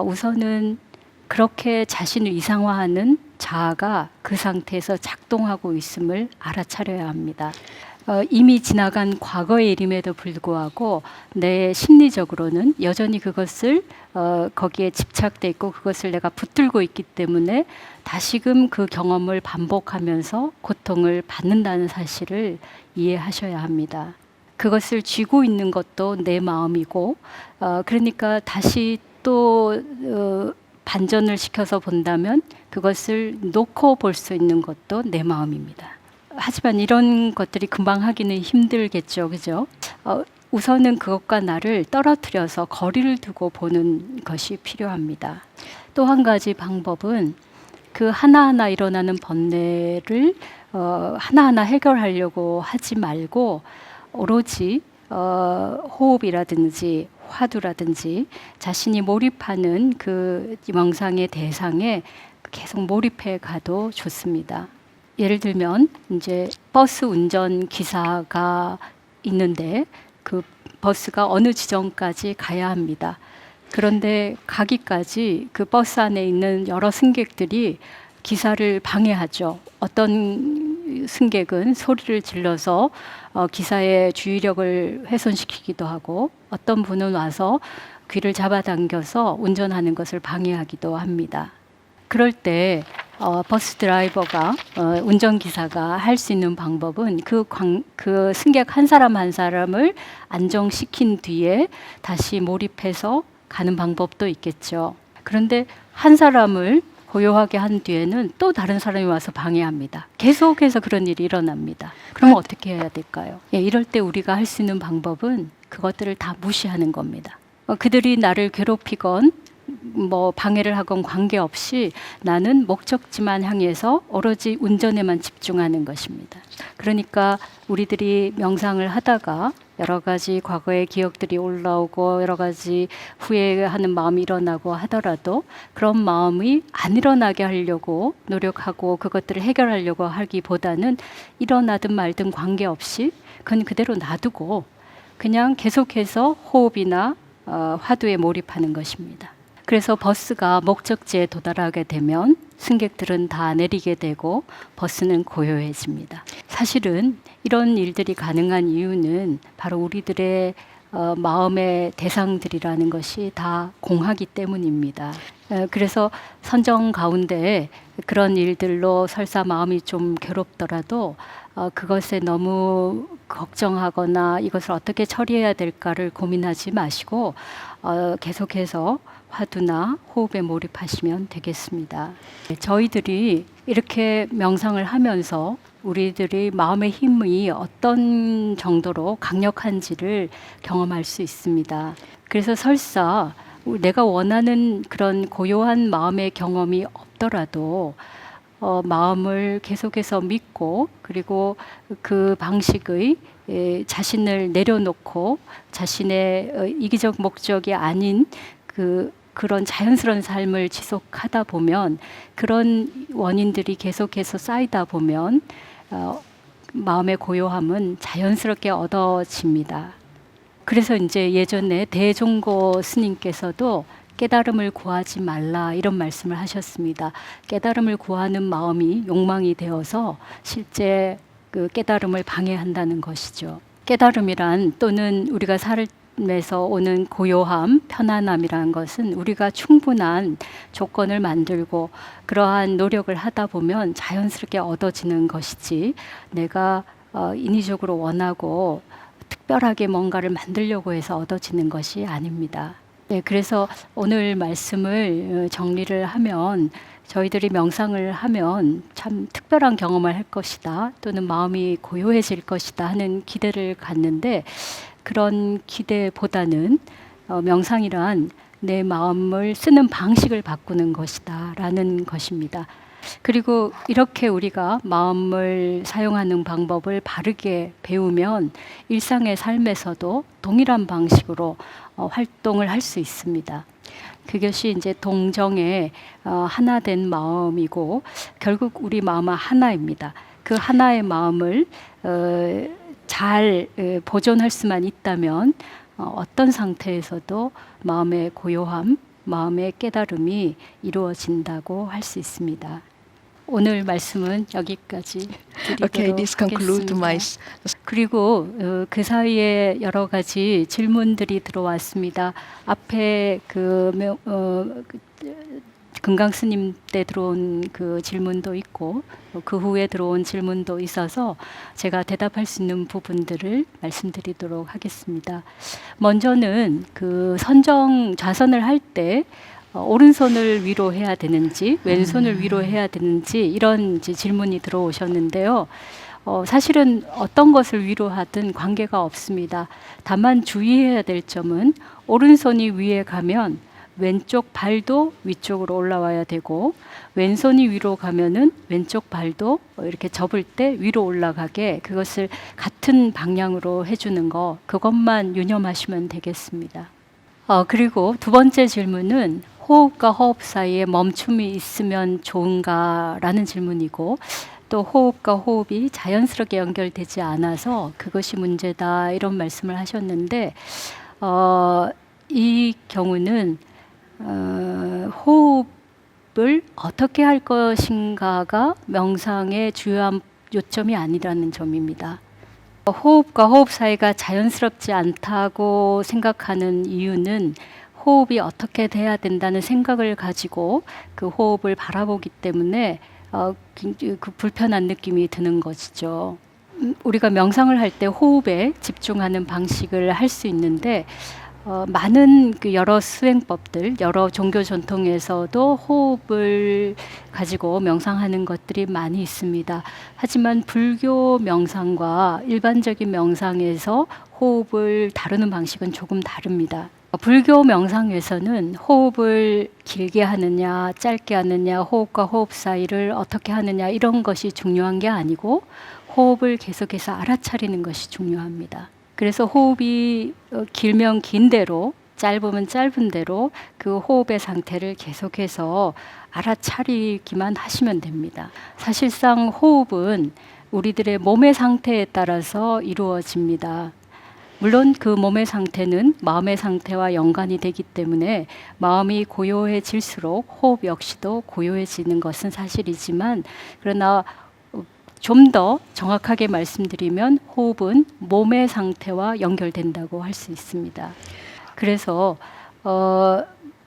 Speaker 1: 우선은 그렇게 자신을 이상화하는 자아가 그 상태에서 작동하고 있음을 알아차려야 합니다. 이미 지나간 과거의 일임에도 불구하고 내 심리적으로는 여전히 그것을 거기에 집착돼 있고 그것을 내가 붙들고 있기 때문에 다시금 그 경험을 반복하면서 고통을 받는다는 사실을 이해하셔야 합니다. 그것을 쥐고 있는 것도 내 마음이고, 그러니까 다시 또 반전을 시켜서 본다면 그것을 놓고 볼 수 있는 것도 내 마음입니다. 하지만 이런 것들이 금방 하기는 힘들겠죠, 그죠? 우선은 그것과 나를 떨어뜨려서 거리를 두고 보는 것이 필요합니다. 또 한 가지 방법은 그 하나하나 일어나는 번뇌를 하나하나 해결하려고 하지 말고 오로지 호흡이라든지 화두라든지 자신이 몰입하는 그 명상의 대상에 계속 몰입해 가도 좋습니다. 예를 들면 이제 버스 운전 기사가 있는데 그 버스가 어느 지점까지 가야 합니다. 그런데 가기까지 그 버스 안에 있는 여러 승객들이 기사를 방해하죠. 어떤 승객은 소리를 질러서 기사의 주의력을 훼손시키기도 하고, 어떤 분은 와서 귀를 잡아당겨서 운전하는 것을 방해하기도 합니다. 그럴 때 버스 드라이버가 운전기사가 할 수 있는 방법은 그 승객 한 사람 한 사람을 안정시킨 뒤에 다시 몰입해서 가는 방법도 있겠죠. 그런데 한 사람을 고요하게 한 뒤에는 또 다른 사람이 와서 방해합니다. 계속해서 그런 일이 일어납니다. 그럼 어떻게 해야 될까요? 이럴 때 우리가 할 수 있는 방법은 그것들을 다 무시하는 겁니다. 그들이 나를 괴롭히건 뭐 방해를 하건 관계없이 나는 목적지만 향해서 오로지 운전에만 집중하는 것입니다. 그러니까 우리들이 명상을 하다가 여러 가지 과거의 기억들이 올라오고 여러 가지 후회하는 마음이 일어나고 하더라도 그런 마음이 안 일어나게 하려고 노력하고 그것들을 해결하려고 하기보다는 일어나든 말든 관계없이 그건 그대로 놔두고 그냥 계속해서 호흡이나 화두에 몰입하는 것입니다. 그래서 버스가 목적지에 도달하게 되면 승객들은 다 내리게 되고 버스는 고요해집니다. 사실은 이런 일들이 가능한 이유는 바로 우리들의 마음의 대상들이라는 것이 다 공하기 때문입니다. 그래서 선정 가운데 그런 일들로 설사 마음이 좀 괴롭더라도 그것에 너무 걱정하거나 이것을 어떻게 처리해야 될까를 고민하지 마시고 계속해서 화두나 호흡에 몰입하시면 되겠습니다. 저희들이 이렇게 명상을 하면서 우리들의 마음의 힘이 어떤 정도로 강력한지를 경험할 수 있습니다. 그래서 설사 내가 원하는 그런 고요한 마음의 경험이 없더라도 마음을 계속해서 믿고 그리고 그 방식의 자신을 내려놓고 자신의 이기적 목적이 아닌 그런 자연스러운 삶을 지속하다 보면 그런 원인들이 계속해서 쌓이다 보면 마음의 고요함은 자연스럽게 얻어집니다. 그래서 이제 예전에 대종고 스님께서도 깨달음을 구하지 말라 이런 말씀을 하셨습니다. 깨달음을 구하는 마음이 욕망이 되어서 실제 그 깨달음을 방해한다는 것이죠. 깨달음이란 또는 우리가 삶에서 오는 고요함, 편안함이라는 것은 우리가 충분한 조건을 만들고 그러한 노력을 하다 보면 자연스럽게 얻어지는 것이지 내가 인위적으로 원하고 특별하게 뭔가를 만들려고 해서 얻어지는 것이 아닙니다. 네, 그래서 오늘 말씀을 정리를 하면 저희들이 명상을 하면 참 특별한 경험을 할 것이다 또는 마음이 고요해질 것이다 하는 기대를 갖는데 그런 기대보다는 명상이란 내 마음을 쓰는 방식을 바꾸는 것이다 라는 것입니다. 그리고 이렇게 우리가 마음을 사용하는 방법을 바르게 배우면 일상의 삶에서도 동일한 방식으로 활동을 할 수 있습니다. 그것이 이제 동정의 하나 된 마음이고 결국 우리 마음은 하나입니다. 그 하나의 마음을 잘 보존할 수만 있다면 어떤 상태에서도 마음의 고요함, 마음의 깨달음이 이루어진다고 할 수 있습니다. 오늘 말씀은 여기까지 드리도록 하겠습니다. 그리고 그 사이에 여러 가지 질문들이 들어왔습니다. 앞에 금강 스님 때 들어온 그 질문도 있고 그 후에 들어온 질문도 있어서 제가 대답할 수 있는 부분들을 말씀드리도록 하겠습니다. 먼저는 그 선정 좌선을 할 때 오른손을 위로 해야 되는지 왼손을 위로 해야 되는지 이런 질문이 들어오셨는데요. 사실은 어떤 것을 위로 하든 관계가 없습니다. 다만 주의해야 될 점은 오른손이 위에 가면 왼쪽 발도 위쪽으로 올라와야 되고, 왼손이 위로 가면은 왼쪽 발도 이렇게 접을 때 위로 올라가게, 그것을 같은 방향으로 해주는 거, 그것만 유념하시면 되겠습니다. 그리고 두 번째 질문은 호흡과 호흡 사이에 멈춤이 있으면 좋은가라는 질문이고, 또 호흡과 호흡이 자연스럽게 연결되지 않아서 그것이 문제다, 이런 말씀을 하셨는데, 이 경우는 호흡을 어떻게 할 것인가가 명상의 주요한 요점이 아니라는 점입니다. 호흡과 호흡 사이가 자연스럽지 않다고 생각하는 이유는 호흡이 어떻게 돼야 된다는 생각을 가지고 그 호흡을 바라보기 때문에 그 불편한 느낌이 드는 것이죠. 우리가 명상을 할 때 호흡에 집중하는 방식을 할 수 있는데, 많은 그 여러 수행법들, 여러 종교 전통에서도 호흡을 가지고 명상하는 것들이 많이 있습니다. 하지만 불교 명상과 일반적인 명상에서 호흡을 다루는 방식은 조금 다릅니다. 불교 명상에서는 호흡을 길게 하느냐, 짧게 하느냐, 호흡과 호흡 사이를 어떻게 하느냐, 이런 것이 중요한 게 아니고 호흡을 계속해서 알아차리는 것이 중요합니다. 그래서 호흡이 길면 긴 대로, 짧으면 짧은 대로 그 호흡의 상태를 계속해서 알아차리기만 하시면 됩니다. 사실상 호흡은 우리들의 몸의 상태에 따라서 이루어집니다. 물론 그 몸의 상태는 마음의 상태와 연관이 되기 때문에 마음이 고요해질수록 호흡 역시도 고요해지는 것은 사실이지만, 그러나 좀 더 정확하게 말씀드리면 호흡은 몸의 상태와 연결된다고 할 수 있습니다. 그래서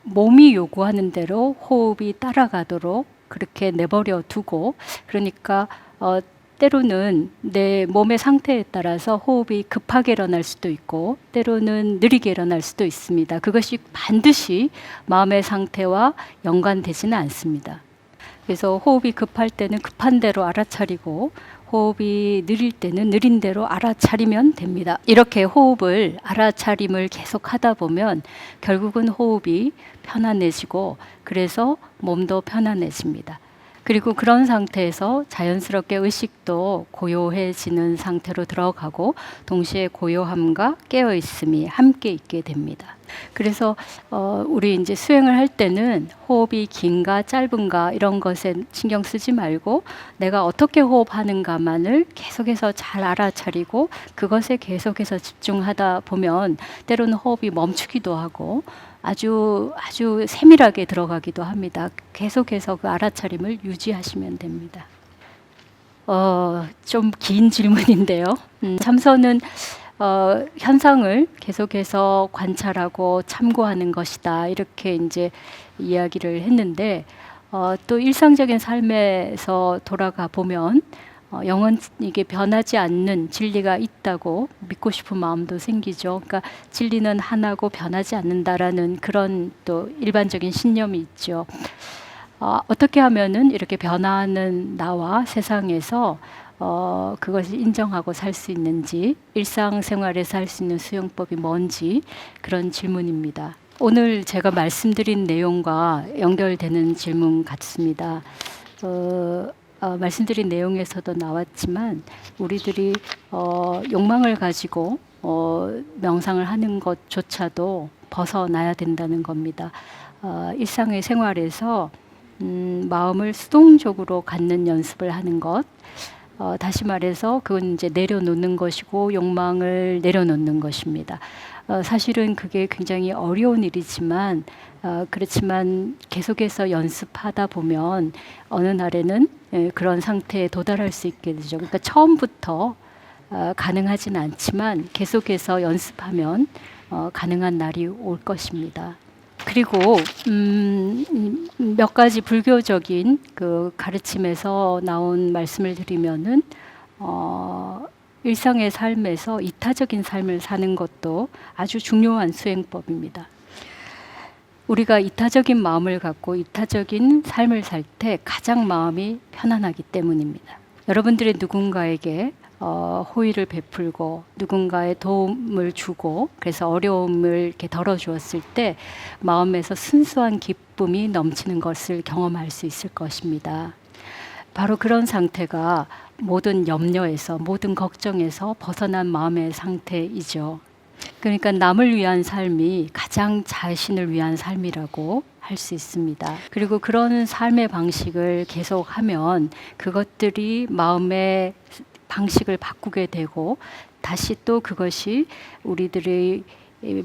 Speaker 1: 몸이 요구하는 대로 호흡이 따라가도록 그렇게 내버려 두고, 그러니까 때로는 내 몸의 상태에 따라서 호흡이 급하게 일어날 수도 있고 때로는 느리게 일어날 수도 있습니다. 그것이 반드시 마음의 상태와 연관되지는 않습니다. 그래서 호흡이 급할 때는 급한 대로 알아차리고 호흡이 느릴 때는 느린 대로 알아차리면 됩니다. 이렇게 호흡을 알아차림을 계속 하다 보면 결국은 호흡이 편안해지고, 그래서 몸도 편안해집니다. 그리고 그런 상태에서 자연스럽게 의식도 고요해지는 상태로 들어가고 동시에 고요함과 깨어있음이 함께 있게 됩니다. 그래서 우리 이제 수행을 할 때는 호흡이 긴가 짧은가 이런 것에 신경 쓰지 말고 내가 어떻게 호흡하는가만을 계속해서 잘 알아차리고 그것에 계속해서 집중하다 보면 때로는 호흡이 멈추기도 하고 아주 세밀하게 들어가기도 합니다. 계속해서 그 알아차림을 유지하시면 됩니다. 좀 긴 질문인데요. 참선은 현상을 계속해서 관찰하고 참고하는 것이다, 이렇게 이제 이야기를 했는데, 또 일상적인 삶에서 돌아가 보면 영원히 변하지 않는 진리가 있다고 믿고 싶은 마음도 생기죠. 그러니까 진리는 하나고 변하지 않는다라는 그런 또 일반적인 신념이 있죠. 어떻게 하면은 이렇게 변화하는 나와 세상에서 그것을 인정하고 살 수 있는지, 일상생활에서 할 수 있는 수용법이 뭔지, 그런 질문입니다. 오늘 제가 말씀드린 내용과 연결되는 질문 같습니다. 말씀드린 내용에서도 나왔지만 우리들이 욕망을 가지고 명상을 하는 것조차도 벗어나야 된다는 겁니다. 일상의 생활에서 마음을 수동적으로 갖는 연습을 하는 것, 다시 말해서 그건 이제 내려놓는 것이고 욕망을 내려놓는 것입니다. 사실은 그게 굉장히 어려운 일이지만 그렇지만 계속해서 연습하다 보면 어느 날에는 그런 상태에 도달할 수 있게 되죠. 그러니까 처음부터 가능하진 않지만 계속해서 연습하면 가능한 날이 올 것입니다. 그리고 몇 가지 불교적인 그 가르침에서 나온 말씀을 드리면은 일상의 삶에서 이타적인 삶을 사는 것도 아주 중요한 수행법입니다. 우리가 이타적인 마음을 갖고 이타적인 삶을 살 때 가장 마음이 편안하기 때문입니다. 여러분들의 누군가에게 호의를 베풀고 누군가의 도움을 주고 그래서 어려움을 이렇게 덜어주었을 때 마음에서 순수한 기쁨이 넘치는 것을 경험할 수 있을 것입니다. 바로 그런 상태가 모든 염려에서 모든 걱정에서 벗어난 마음의 상태이죠. 그러니까 남을 위한 삶이 가장 자신을 위한 삶이라고 할 수 있습니다. 그리고 그런 삶의 방식을 계속하면 그것들이 마음의 방식을 바꾸게 되고 다시 또 그것이 우리들의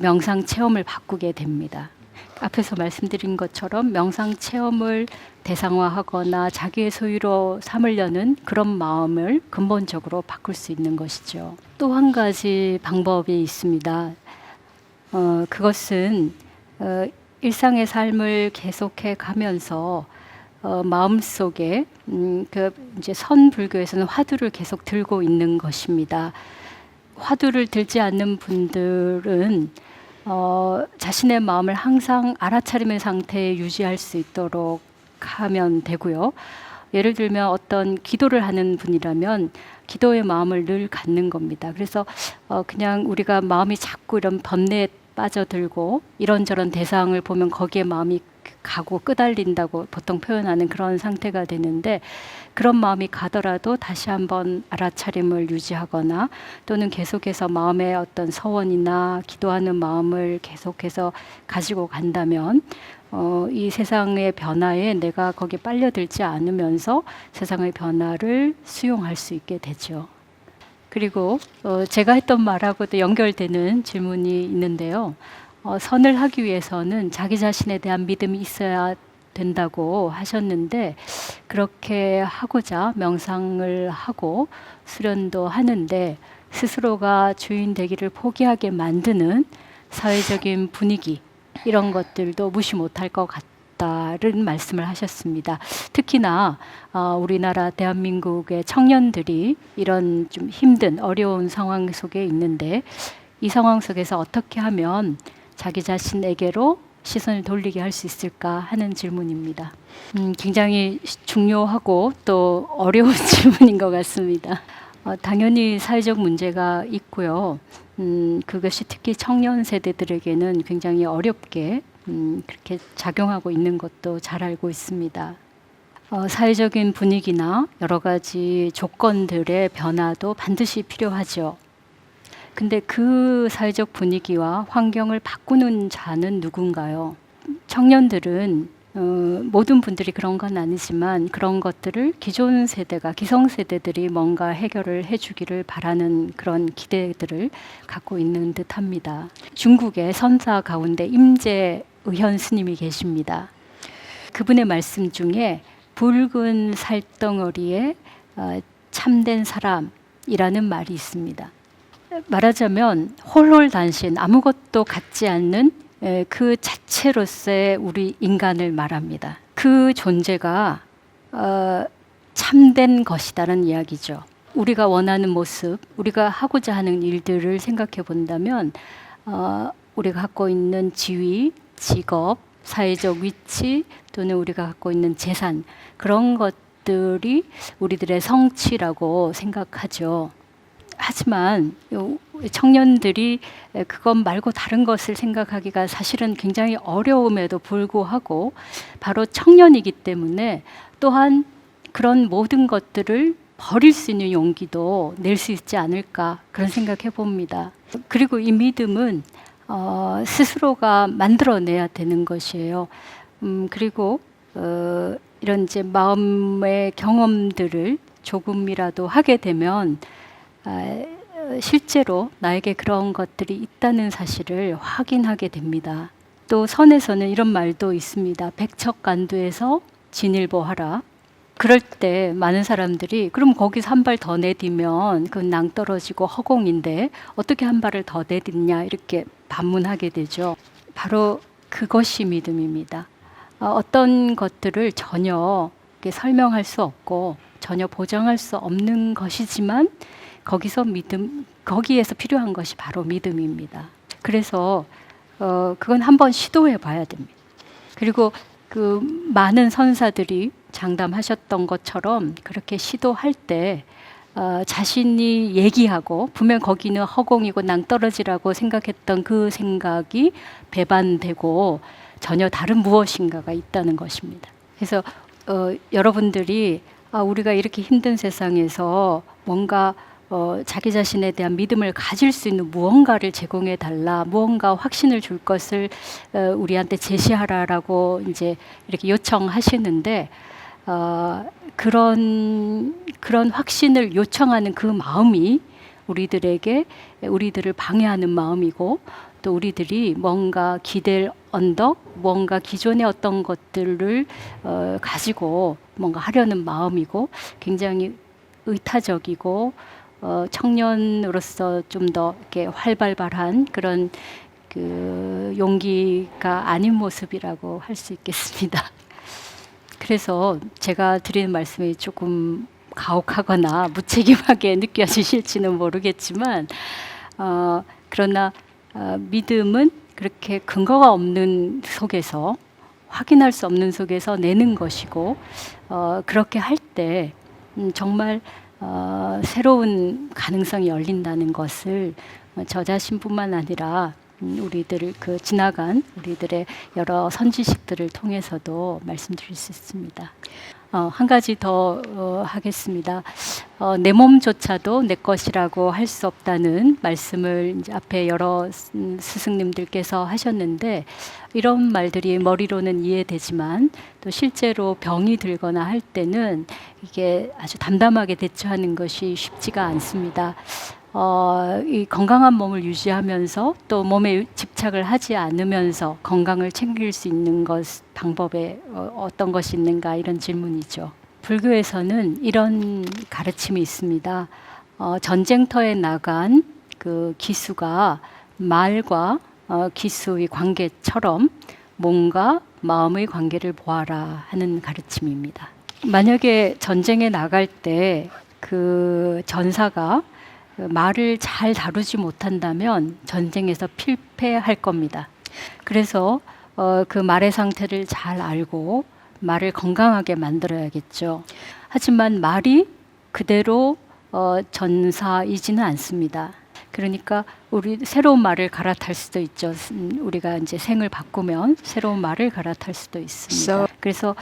Speaker 1: 명상 체험을 바꾸게 됩니다. 앞에서 말씀드린 것처럼 명상 체험을 대상화하거나 자기의 소유로 삼으려는 그런 마음을 근본적으로 바꿀 수 있는 것이죠. 또 한 가지 방법이 있습니다. 그것은 일상의 삶을 계속해 가면서 마음속에 이제 선불교에서는 화두를 계속 들고 있는 것입니다. 화두를 들지 않는 분들은 자신의 마음을 항상 알아차림의 상태에 유지할 수 있도록 하면 되고요. 예를 들면 어떤 기도를 하는 분이라면 기도의 마음을 늘 갖는 겁니다. 그래서 그냥 우리가 마음이 자꾸 이런 번뇌에 빠져들고 이런저런 대상을 보면 거기에 마음이 가고 끄달린다고 보통 표현하는 그런 상태가 되는데 그런 마음이 가더라도 다시 한번 알아차림을 유지하거나 또는 계속해서 마음의 어떤 서원이나 기도하는 마음을 계속해서 가지고 간다면 이 세상의 변화에 내가 거기에 빨려들지 않으면서 세상의 변화를 수용할 수 있게 되죠. 그리고 제가 했던 말하고도 연결되는 질문이 있는데요. 선을 하기 위해서는 자기 자신에 대한 믿음이 있어야 된다고 하셨는데 그렇게 하고자 명상을 하고 수련도 하는데 스스로가 주인 되기를 포기하게 만드는 사회적인 분위기 이런 것들도 무시 못할 것 같다는 말씀을 하셨습니다. 특히나 우리나라 대한민국의 청년들이 이런 좀 힘든 어려운 상황 속에 있는데 이 상황 속에서 어떻게 하면 자기 자신에게로 시선을 돌리게 할 수 있을까 하는 질문입니다. 굉장히 중요하고 또 어려운 질문인 것 같습니다. 당연히 사회적 문제가 있고요. 그것이 특히 청년 세대들에게는 굉장히 어렵게 그렇게 작용하고 있는 것도 잘 알고 있습니다. 사회적인 분위기나 여러 가지 조건들의 변화도 반드시 필요하죠. 근데 그 사회적 분위기와 환경을 바꾸는 자는 누군가요? 청년들은 모든 분들이 그런 건 아니지만 그런 것들을 기존 세대가 기성세대들이 뭔가 해결을 해주기를 바라는 그런 기대들을 갖고 있는 듯합니다. 중국의 선사 가운데 임재의현 스님이 계십니다. 그분의 말씀 중에 붉은 살덩어리에 참된 사람이라는 말이 있습니다. 말하자면 홀홀단신 아무것도 갖지 않는 그 자체로서의 우리 인간을 말합니다. 그 존재가 참된 것이다라는 이야기죠. 우리가 원하는 모습, 우리가 하고자 하는 일들을 생각해 본다면 우리가 갖고 있는 지위, 직업, 사회적 위치 또는 우리가 갖고 있는 재산 그런 것들이 우리들의 성취라고 생각하죠. 하지만 청년들이 그것 말고 다른 것을 생각하기가 사실은 굉장히 어려움에도 불구하고 바로 청년이기 때문에 또한 그런 모든 것들을 버릴 수 있는 용기도 낼 수 있지 않을까 그런 생각해 봅니다. 그리고 이 믿음은 스스로가 만들어내야 되는 것이에요. 그리고 이런 이제 마음의 경험들을 조금이라도 하게 되면 실제로 나에게 그런 것들이 있다는 사실을 확인하게 됩니다. 또 선에서는 이런 말도 있습니다. 백척간두에서 진일보하라. 그럴 때 많은 사람들이 그럼 거기서 한 발 더 내디면 그건 낭떠러지고 허공인데 어떻게 한 발을 더 내딛냐 이렇게 반문하게 되죠. 바로 그것이 믿음입니다. 어떤 것들을 전혀 설명할 수 없고 전혀 보장할 수 없는 것이지만 거기에서 필요한 것이 바로 믿음입니다. 그래서 그건 한번 시도해 봐야 됩니다. 그리고 그 많은 선사들이 장담하셨던 것처럼 그렇게 시도할 때 자신이 얘기하고 분명 거기는 허공이고 낭떠러지라고 생각했던 그 생각이 배반되고 전혀 다른 무엇인가가 있다는 것입니다. 그래서 여러분들이 우리가 이렇게 힘든 세상에서 뭔가 자기 자신에 대한 믿음을 가질 수 있는 무언가를 제공해 달라, 무언가 확신을 줄 것을 우리한테 제시하라라고 이제 이렇게 요청하시는데 그런 확신을 요청하는 그 마음이 우리들을 방해하는 마음이고, 또 우리들이 뭔가 기댈 언덕, 뭔가 기존의 어떤 것들을 가지고 뭔가 하려는 마음이고, 굉장히 의타적이고 청년으로서 좀 더 이렇게 활발한 그런 그 용기가 아닌 모습이라고 할 수 있겠습니다. 그래서 제가 드리는 말씀이 조금 가혹하거나 무책임하게 느껴지실지는 모르겠지만, 그러나 믿음은 그렇게 근거가 없는 속에서, 확인할 수 없는 속에서 내는 것이고, 그렇게 할 때 정말 새로운 가능성이 열린다는 것을 저 자신뿐만 아니라 우리들 지나간 우리들의 여러 선지식들을 통해서도 말씀드릴 수 있습니다. 한 가지 더 하겠습니다. 내 몸조차도 내 것이라고 할 수 없다는 말씀을 이제 앞에 여러 스승님들께서 하셨는데, 이런 말들이 머리로는 이해되지만 또 실제로 병이 들거나 할 때는 이게 아주 담담하게 대처하는 것이 쉽지가 않습니다. 이 건강한 몸을 유지하면서 또 몸에 집착을 하지 않으면서 건강을 챙길 수 있는 방법에 어떤 것이 있는가, 이런 질문이죠. 불교에서는 이런 가르침이 있습니다. 전쟁터에 나간 그 기수가 말과 기수의 관계처럼 몸과 마음의 관계를 보아라 하는 가르침입니다. 만약에 전쟁에 나갈 때 그 전사가 말을 잘 다루지 못한다면 전쟁에서 필패할 겁니다. 그래서 그 말의 상태를 잘 알고 말을 건강하게 만들어야겠죠. 하지만 말이 그대로 전사이지는 않습니다. 그러니까 우리 새로운 말을 갈아탈 수도 있죠. 우리가 이제 생을 바꾸면 새로운 말을 갈아탈 수도 있습니다. 그래서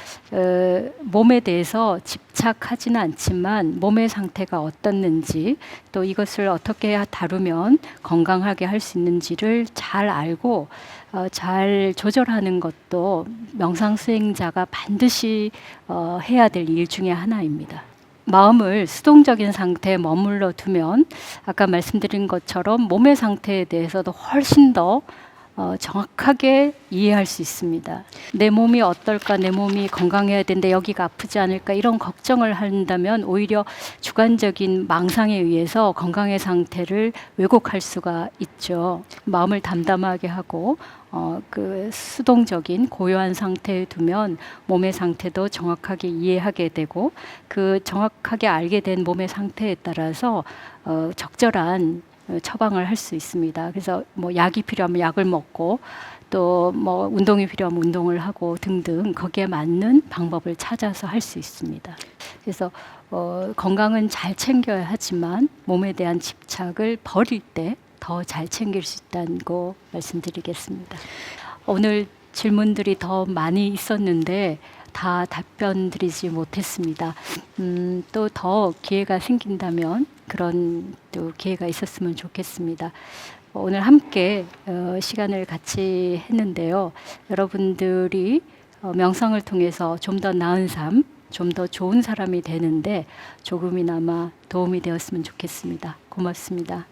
Speaker 1: 몸에 대해서 집착하지는 않지만 몸의 상태가 어떻는지, 또 이것을 어떻게 다루면 건강하게 할 수 있는지를 잘 알고 잘 조절하는 것도 명상 수행자가 반드시 해야 될 일 중에 하나입니다. 마음을 수동적인 상태에 머물러 두면 아까 말씀드린 것처럼 몸의 상태에 대해서도 훨씬 더 정확하게 이해할 수 있습니다. 내 몸이 어떨까, 내 몸이 건강해야 되는데 여기가 아프지 않을까, 이런 걱정을 한다면 오히려 주관적인 망상에 의해서 건강의 상태를 왜곡할 수가 있죠. 마음을 담담하게 하고 그 수동적인 고요한 상태에 두면 몸의 상태도 정확하게 이해하게 되고, 그 정확하게 알게 된 몸의 상태에 따라서 적절한 처방을 할 수 있습니다. 그래서 뭐 약이 필요하면 약을 먹고, 또 뭐 운동이 필요하면 운동을 하고 등등 거기에 맞는 방법을 찾아서 할 수 있습니다. 그래서 건강은 잘 챙겨야 하지만 몸에 대한 집착을 버릴 때 더 잘 챙길 수 있다고 말씀드리겠습니다. 오늘 질문들이 더 많이 있었는데 다 답변 드리지 못했습니다. 또 더 기회가 생긴다면 그런 또 기회가 있었으면 좋겠습니다. 오늘 함께 시간을 같이 했는데요. 여러분들이 명상을 통해서 좀 더 나은 삶, 좀 더 좋은 사람이 되는데 조금이나마 도움이 되었으면 좋겠습니다. 고맙습니다.